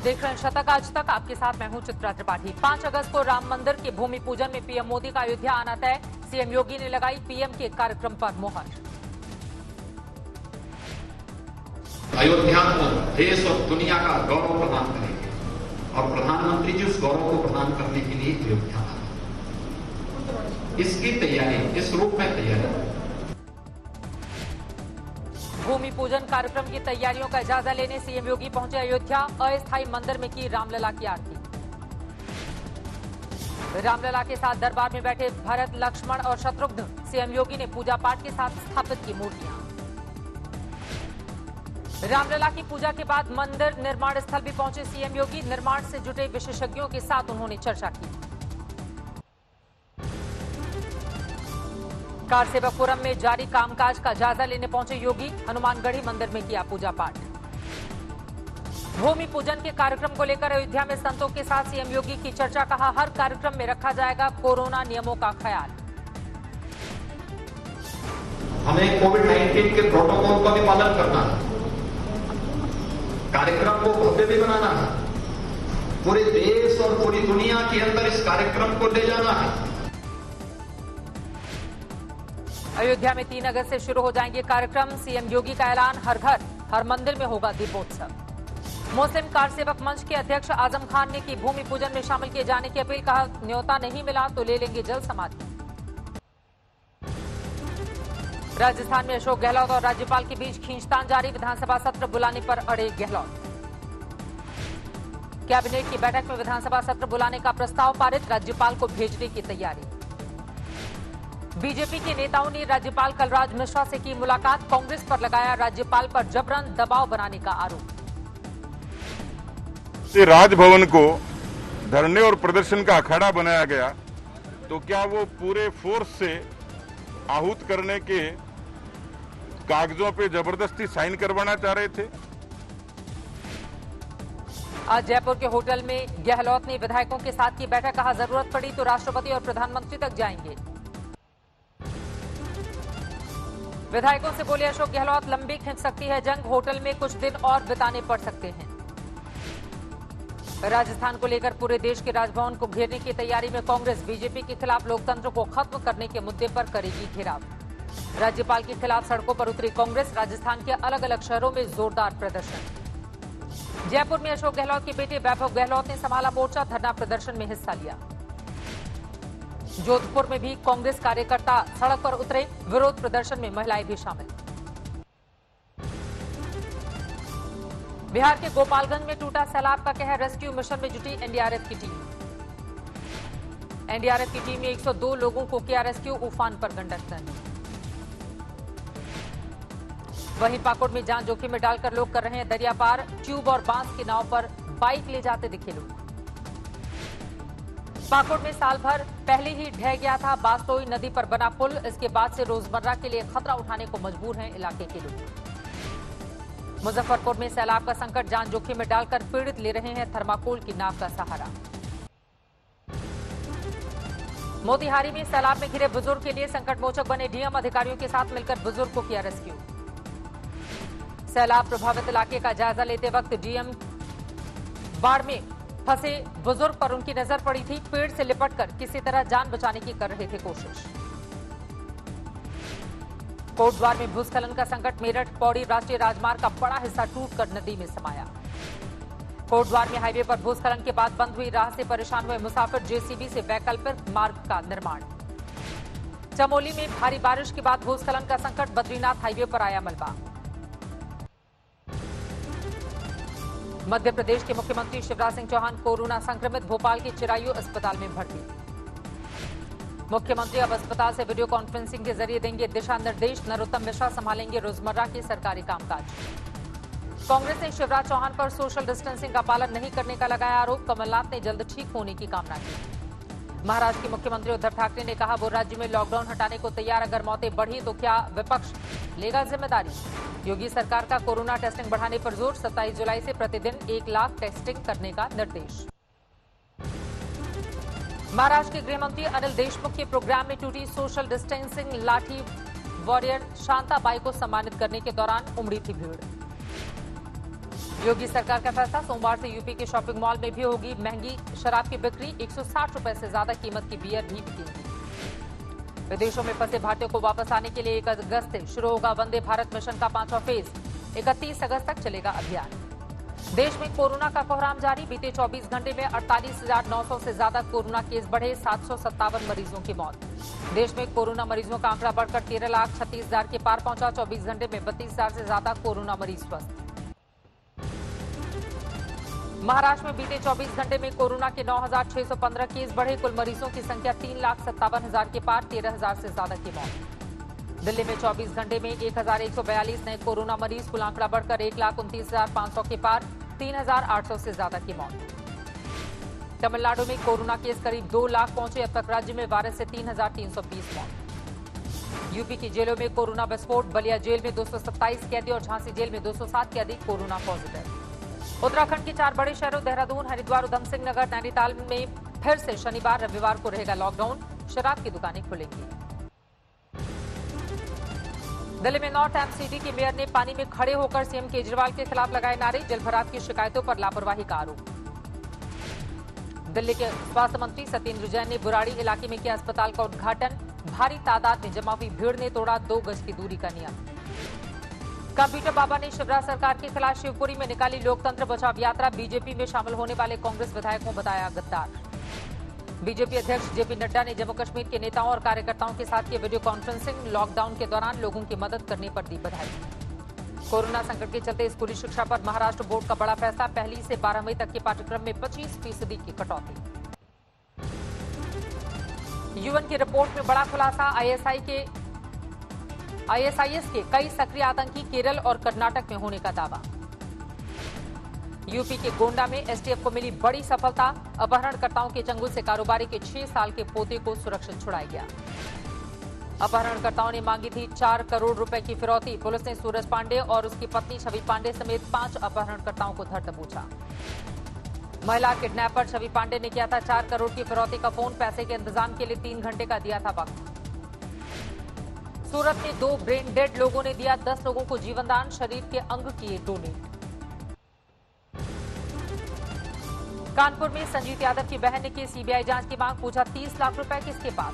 देख रहे हैं शतक आज तक, आपके साथ मैं हूं चित्रा त्रिपाठी। 5 अगस्त को राम मंदिर के भूमि पूजन में पीएम मोदी का अयोध्या आना तय। सीएम योगी ने लगाई पीएम के कार्यक्रम पर मुहर। अयोध्या को देश और दुनिया का गौरव प्रदान करेंगे और प्रधानमंत्री जी उस गौरव को प्रदान करने के लिए अयोध्या आए। इसकी तैयारी, इस रूप में तैयारी। भूमि पूजन कार्यक्रम की तैयारियों का जायजा लेने सीएम योगी पहुंचे अयोध्या। अस्थायी मंदिर में की रामलला की आरती। रामलला के साथ दरबार में बैठे भरत, लक्ष्मण और शत्रुघ्न। सीएम योगी ने पूजा पाठ के साथ स्थापित की मूर्तियां। रामलला की पूजा के बाद मंदिर निर्माण स्थल भी पहुंचे सीएम योगी। निर्माण से जुटे विशेषज्ञों के साथ उन्होंने चर्चा की। कारसेवक फोरम में जारी कामकाज का जायजा लेने पहुंचे योगी। हनुमानगढ़ी मंदिर में किया पूजा पाठ। भूमि पूजन के कार्यक्रम को लेकर अयोध्या में संतों के साथ सीएम योगी की चर्चा। कहा, हर कार्यक्रम में रखा जाएगा कोरोना नियमों का ख्याल। हमें कोविड-19 के प्रोटोकॉल का भी पालन करना है। कार्यक्रम को भव्य भी बनाना है। पूरे देश और पूरी दुनिया के अंदर इस कार्यक्रम को ले जाना है। अयोध्या में 3 अगस्त से शुरू हो जाएंगे कार्यक्रम। सीएम योगी का ऐलान, हर घर हर मंदिर में होगा दीपोत्सव। मुस्लिम कारसेवक मंच के अध्यक्ष आजम खान ने की भूमि पूजन में शामिल किए जाने की अपील। कहा, न्योता नहीं मिला तो ले लेंगे जल समाधि। राजस्थान में अशोक गहलोत और राज्यपाल के बीच खींचतान जारी। विधानसभा सत्र बुलाने पर अड़े गहलोत। कैबिनेट की बैठक में विधानसभा सत्र बुलाने का प्रस्ताव पारित। राज्यपाल को भेजने की तैयारी। बीजेपी के नेताओं ने राज्यपाल कलराज मिश्रा से की मुलाकात। कांग्रेस पर लगाया राज्यपाल पर जबरन दबाव बनाने का आरोप। राजभवन को धरने और प्रदर्शन का अखाड़ा बनाया गया तो क्या वो पूरे फोर्स से आहूत करने के कागजों पे जबरदस्ती साइन करवाना चाह रहे थे? आज जयपुर के होटल में गहलोत ने विधायकों के साथ की बैठक। कहा, जरूरत पड़ी तो राष्ट्रपति और प्रधानमंत्री तक जाएंगे। विधायकों से बोले अशोक गहलोत, लंबी खिंच सकती है जंग। होटल में कुछ दिन और बिताने पड़ सकते हैं। राजस्थान को लेकर पूरे देश के राजभवन को घेरने की तैयारी में कांग्रेस। बीजेपी के खिलाफ लोकतंत्र को खत्म करने के मुद्दे पर करेगी घेराव। राज्यपाल के खिलाफ सड़कों पर उतरी कांग्रेस। राजस्थान के अलग अलग शहरों में जोरदार प्रदर्शन। जयपुर में अशोक गहलोत के बेटे वैभव गहलोत ने संभाला मोर्चा। धरना प्रदर्शन में हिस्सा लिया। जोधपुर में भी कांग्रेस कार्यकर्ता सड़क पर उतरे। विरोध प्रदर्शन में महिलाएं भी शामिल। बिहार के गोपालगंज में टूटा सैलाब का कहर। रेस्क्यू मिशन में जुटी एनडीआरएफ की टीम। एनडीआरएफ की टीम ने 102 लोगों को किया रेस्क्यू। उफान पर गंडक नदी। वहीं पाकुड़ में जान जोखिम में डालकर लोग कर रहे हैं दरिया पार। ट्यूब और बांस की नाव पर बाइक ले जाते दिखे लोग। पाकुड़ में साल भर पहले ही ढह गया था बास्तोई नदी पर बना पुल। इसके बाद से रोजमर्रा के लिए खतरा उठाने को मजबूर हैं इलाके के लोग। मुजफ्फरपुर में सैलाब का संकट जान जोखिम में डालकर पीड़ित ले रहे हैं थर्माकोल की नाव का सहारा। मोतिहारी में सैलाब में घिरे बुजुर्ग के लिए संकट मोचक बने डीएम। अधिकारियों के साथ मिलकर बुजुर्ग को किया रेस्क्यू। सैलाब प्रभावित इलाके का जायजा लेते वक्त डीएम बाढ़ में फंसे बुजुर्ग पर उनकी नजर पड़ी थी। पेड़ से लिपटकर किसी तरह जान बचाने की कर रहे थे कोशिश। कोटद्वार में भूस्खलन का संकट। मेरठ पौड़ी राष्ट्रीय राजमार्ग का बड़ा हिस्सा टूटकर नदी में समाया। कोटद्वार में हाईवे पर भूस्खलन के बाद बंद हुई राह से परेशान हुए मुसाफिर। जेसीबी से वैकल्पिक मार्ग का निर्माण। चमोली में भारी बारिश के बाद भूस्खलन का संकट। बद्रीनाथ हाईवे पर आया मलबा। मध्य प्रदेश के मुख्यमंत्री शिवराज सिंह चौहान कोरोना संक्रमित। भोपाल के चिरायु अस्पताल में भर्ती। मुख्यमंत्री अब अस्पताल से वीडियो कॉन्फ्रेंसिंग के जरिए देंगे दिशा निर्देश। नरोत्तम मिश्रा संभालेंगे रोजमर्रा के सरकारी कामकाज। कांग्रेस ने शिवराज चौहान पर सोशल डिस्टेंसिंग का पालन नहीं करने का लगाया आरोप। कमलनाथ ने जल्द ठीक होने की कामना की। महाराष्ट्र के मुख्यमंत्री उद्धव ठाकरे ने कहा, वो राज्य में लॉकडाउन हटाने को तैयार। अगर मौतें बढ़ी तो क्या विपक्ष लेगा जिम्मेदारी? योगी सरकार का कोरोना टेस्टिंग बढ़ाने पर जोर। 27 जुलाई से प्रतिदिन 1 लाख टेस्टिंग करने का निर्देश। महाराष्ट्र के गृहमंत्री अनिल देशमुख के प्रोग्राम में टूटी सोशल डिस्टेंसिंग। लाठी वॉरियर शांता बाई को सम्मानित करने के दौरान उमड़ी थी भीड़। योगी सरकार का फैसला, सोमवार से यूपी के शॉपिंग मॉल में भी होगी महंगी शराब की बिक्री। 160 रुपए से ज्यादा कीमत की बियर भी बिकेगी। विदेशों में फंसे भारतीयों को वापस आने के लिए 1 अगस्त से शुरू होगा वंदे भारत मिशन का 5वां फेज। 31 अगस्त तक चलेगा अभियान। देश में कोरोना का कोहराम जारी। बीते 24 घंटे में 48,900 से ज्यादा कोरोना केस बढ़े। 757 मरीजों की मौत। देश में कोरोना मरीजों का आंकड़ा बढ़कर 13,36,000 के पार पहुंचा। 24 घंटे में 32,000 से ज्यादा कोरोना मरीज स्वस्थ। महाराष्ट्र में बीते 24 घंटे में कोरोना के 9,615 केस बढ़े। कुल मरीजों की संख्या 3,57,000 के पार। 13,000 से ज्यादा की मौत। दिल्ली में 24 घंटे में 1,142 नए कोरोना मरीज। कुल आंकड़ा बढ़कर 1,29,500 के पार। 3,800 से ज्यादा की मौत। तमिलनाडु में कोरोना केस करीब 2 लाख पहुंचे। अब तक राज्य में वायरस से 3,320 मौत। यूपी की जेलों में कोरोना विस्फोट। बलिया जेल में 227 कैदी और झांसी जेल में 207 कैदी कोरोना पॉजिटिव। उत्तराखंड के 4 बड़े शहरों देहरादून, हरिद्वार, उधम सिंह नगर, नैनीताल में फिर से शनिवार रविवार को रहेगा लॉकडाउन। शराब की दुकानें खुलेंगी। दिल्ली में नॉर्थ एमसीडी के मेयर ने पानी में खड़े होकर सीएम केजरीवाल के खिलाफ लगाए नारे। जलभराव की शिकायतों पर लापरवाही का आरोप। दिल्ली के स्वास्थ्य मंत्री सत्येंद्र जैन ने बुराड़ी इलाके में किया अस्पताल का उद्घाटन। भारी तादाद में जमा हुई भीड़ ने तोड़ा 2 गज की दूरी का नियम। कंप्यूटर बाबा ने शिवराज सरकार के खिलाफ शिवपुरी में निकाली लोकतंत्र बचाव यात्रा। बीजेपी में शामिल होने वाले कांग्रेस विधायकों बताया गद्दार। बीजेपी अध्यक्ष जेपी नड्डा ने जम्मू कश्मीर के नेताओं और कार्यकर्ताओं के साथ की वीडियो कॉन्फ्रेंसिंग। लॉकडाउन के दौरान लोगों की मदद करने पर दी बधाई। कोरोना संकट के चलते स्कूली शिक्षा पर महाराष्ट्र बोर्ड का बड़ा फैसला। 1 से 12वीं तक के पाठ्यक्रम में 25% की कटौती। यूएन की रिपोर्ट में बड़ा खुलासा। आईएसआईएस के कई सक्रिय आतंकी केरल और कर्नाटक में होने का दावा। यूपी के गोंडा में एसटीएफ को मिली बड़ी सफलता। अपहरणकर्ताओं के चंगुल से कारोबारी के 6 साल के पोते को सुरक्षित छुड़ाया गया। अपहरणकर्ताओं ने मांगी थी 4 करोड़ रुपए की फिरौती। पुलिस ने सूरज पांडे और उसकी पत्नी छवि पांडे समेत 5 अपहरणकर्ताओं को धर दबोचा। महिला किडनैपर छवि पांडे ने किया था 4 करोड़ की फिरौती का फोन। पैसे के इंतजाम के लिए 3 घंटे का दिया था वक्त। सूरत में 2 ब्रेन डेड लोगों ने दिया 10 लोगों को जीवनदान। शरीर के अंग किए डोनेट। कानपुर में संजीत यादव की बहन ने की सीबीआई जांच की मांग। पूछा 30 लाख रुपए किसके पास।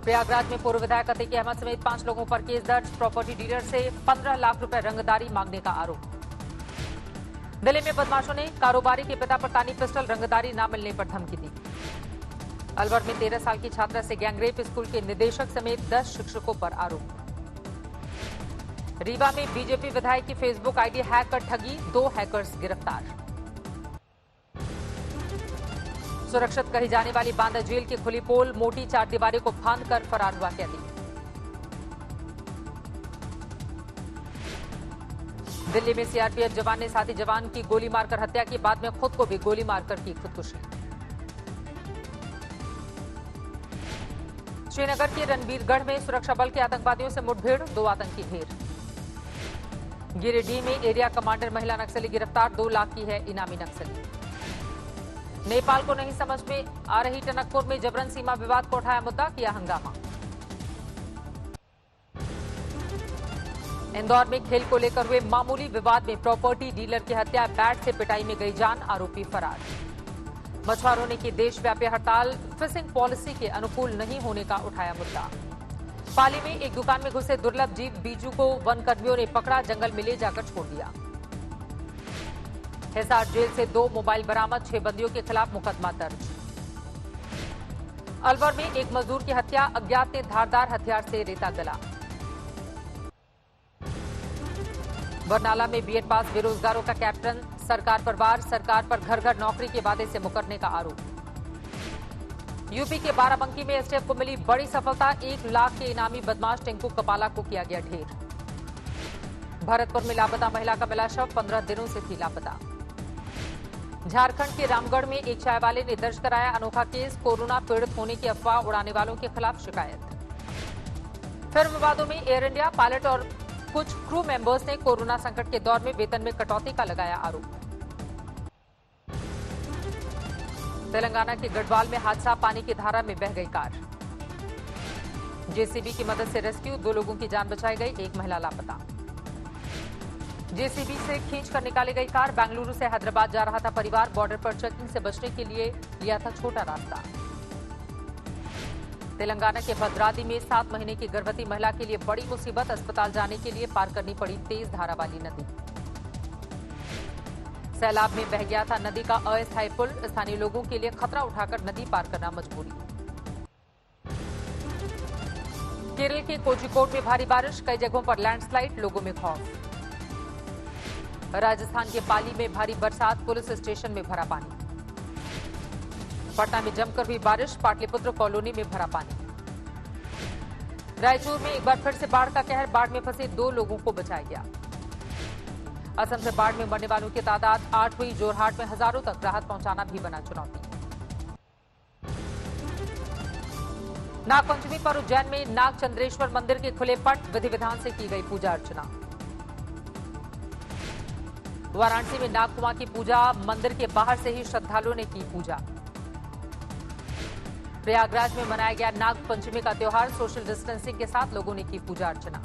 प्रयागराज में पूर्व विधायक अतीक अहमद समेत 5 लोगों पर केस दर्ज। प्रॉपर्टी डीलर से 15 लाख रुपए रंगदारी मांगने का आरोप। दिल्ली में बदमाशों ने कारोबारी के पिता पर तानी पिस्टल। रंगदारी न मिलने पर धमकी दी। अलवर में 13 साल की छात्रा से गैंगरेप। स्कूल के निदेशक समेत 10 शिक्षकों पर आरोप। रीवा में बीजेपी विधायक की फेसबुक आईडी हैक कर ठगी। 2 हैकर्स गिरफ्तार। सुरक्षित कही जाने वाली बांदा जेल की खुली पोल। मोटी 4 दीवारी को फांद कर फरार हुआ कैदी। दिल्ली में सीआरपीएफ जवान ने साथी जवान की गोली मारकर हत्या की। बाद में खुद को भी गोली मारकर की खुदकुशी। श्रीनगर के रणबीरगढ़ में सुरक्षा बल के आतंकवादियों से मुठभेड़। 2 आतंकी ढेर। गिरिडीह में एरिया कमांडर महिला नक्सली गिरफ्तार। 2 लाख की है इनामी नक्सली। नेपाल को नहीं समझ में आ रही टनकपुर में जबरन सीमा विवाद को उठाया मुद्दा। किया हंगामा। इंदौर में खेल को लेकर हुए मामूली विवाद में प्रॉपर्टी डीलर की हत्या। बैट से पिटाई में गई जान। आरोपी फरार। मछुआरों ने की देशव्यापी हड़ताल। फिशिंग पॉलिसी के अनुकूल नहीं होने का उठाया मुद्दा। पाली में एक दुकान में घुसे दुर्लभ जीव बीजू को वनकर्मियों ने पकड़ा। जंगल में ले जाकर छोड़ दिया। हिसार जेल से 2 मोबाइल बरामद। 6 बंदियों के खिलाफ मुकदमा दर्ज। अलवर में एक मजदूर की हत्या। अज्ञात ने धारदार हथियार से रेता गला। बरनाला में बीएड पास बेरोजगारों का कैप्टन सरकार पर वार। सरकार पर घर घर नौकरी के वादे से मुकरने का आरोप। यूपी के बाराबंकी में एसटीएफ को मिली बड़ी सफलता। 1 लाख के इनामी बदमाश टिंकू कपाला को किया गया ढेर। भरतपुर में लापता महिला का मिला शव। 15 दिनों से थी लापता। झारखंड के रामगढ़ में एक चाय वाले ने दर्ज कराया अनोखा केस। कोरोना पीड़ित होने की अफवाह उड़ाने वालों के खिलाफ शिकायत। फिर विवादों में एयर इंडिया पायलट और कुछ क्रू मेंबर्स ने कोरोना संकट के दौर में वेतन में कटौती का लगाया आरोप। तेलंगाना के गढ़वाल में हादसा। पानी की धारा में बह गई कार। जेसीबी की मदद से रेस्क्यू। 2 लोगों की जान बचाई गई। 1 महिला लापता। जेसीबी से खींचकर निकाली गई कार। बेंगलुरु से हैदराबाद जा रहा था परिवार। बॉर्डर पर चेकिंग से बचने के लिए लिया था छोटा रास्ता। तेलंगाना के भद्राद्री में 7 महीने की गर्भवती महिला के लिए बड़ी मुसीबत। अस्पताल जाने के लिए पार करनी पड़ी तेज धारा वाली नदी। सैलाब में बह गया था नदी का अस्थायी पुल। स्थानीय लोगों के लिए खतरा उठाकर नदी पार करना मजबूरी। केरल के कोझिकोड में भारी बारिश। कई जगहों पर लैंडस्लाइड। लोगों में खौफ। राजस्थान के पाली में भारी बरसात। पुलिस स्टेशन में भरा पानी। पटना में जमकर हुई बारिश। पाटलिपुत्र कॉलोनी में भरा पानी। रायचूर में एक बार फिर से बाढ़ का कहर। बाढ़ में फंसे 2 लोगों को बचाया गया। असम से बाढ़ में मरने वालों की तादाद 8 हुई। जोरहाट में हजारों तक राहत पहुंचाना भी बना चुनौती। नागपंचमी पर उज्जैन में नाग चंद्रेश्वर मंदिर के खुले पट। विधि विधान से की गई पूजा अर्चना। वाराणसी में नागकुमार की पूजा। मंदिर के बाहर से ही श्रद्धालुओं ने की पूजा। प्रयागराज में मनाया गया नाग पंचमी का त्योहार। सोशल डिस्टेंसिंग के साथ लोगों ने की पूजा अर्चना।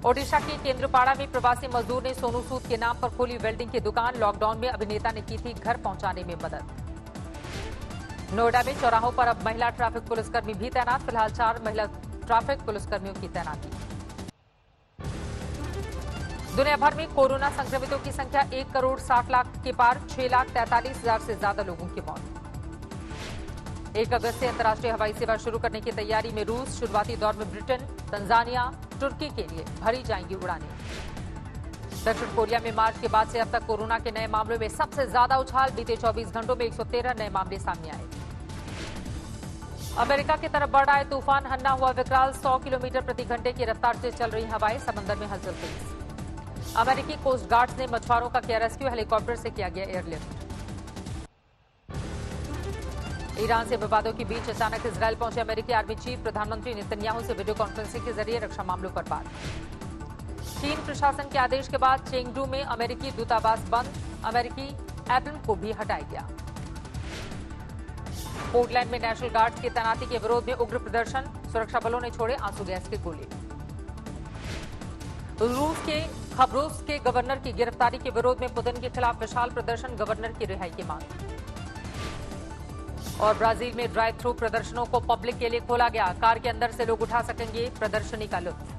ओडिशा के केंद्रपाड़ा में प्रवासी मजदूर ने सोनू सूद के नाम पर खोली वेल्डिंग की दुकान। लॉकडाउन में अभिनेता ने की थी घर पहुंचाने में मदद। नोएडा में चौराहों पर अब महिला ट्रैफिक पुलिसकर्मी भी तैनात। फिलहाल 4 महिला ट्रैफिक पुलिसकर्मियों की तैनाती। दुनिया भर में कोरोना संक्रमितों की संख्या 1 करोड़ 60 लाख के पार। 6,43,000 से ज्यादा लोगों की मौत। 1 अगस्त से अंतर्राष्ट्रीय हवाई सेवा शुरू करने की तैयारी में रूस। शुरुआती दौर में ब्रिटेन, तंजानिया, तुर्की के लिए भरी जाएंगी उड़ानें। दक्षिण कोरिया में मार्च के बाद से अब तक कोरोना के नए मामलों में सबसे ज्यादा उछाल। बीते 24 घंटों में 113 नए मामले सामने आए। अमेरिका की तरफ बढ़ आए तूफान हन्ना हुआ विकराल। 100 किलोमीटर प्रति घंटे की रफ्तार से चल रही हवाएं। समंदर में हलचल तेज। अमेरिकी कोस्ट गार्ड्स ने मछुआरों का किया रेस्क्यू। हेलीकॉप्टर से किया गया एयरलिफ्ट। ईरान से विवादों के बीच अचानक इजरायल पहुंचे अमेरिकी आर्मी चीफ। प्रधानमंत्री नेतन्याहू से वीडियो कॉन्फ्रेंसिंग के जरिए रक्षा मामलों पर बात। चीन प्रशासन के आदेश के बाद चेंगडू में अमेरिकी दूतावास बंद। अमेरिकी एटम को भी हटाया गया। पोर्टलैंड में नेशनल गार्ड की तैनाती के विरोध में उग्र प्रदर्शन। सुरक्षा बलों ने छोड़े आंसू गैस के गोले। रूस के खबरोस के गवर्नर की गिरफ्तारी के विरोध में पुतिन के खिलाफ विशाल प्रदर्शन। गवर्नर की रिहाई की मांग। और ब्राजील में ड्राइव थ्रू प्रदर्शनों को पब्लिक के लिए खोला गया। कार के अंदर से लोग उठा सकेंगे प्रदर्शनी का लुत्फ।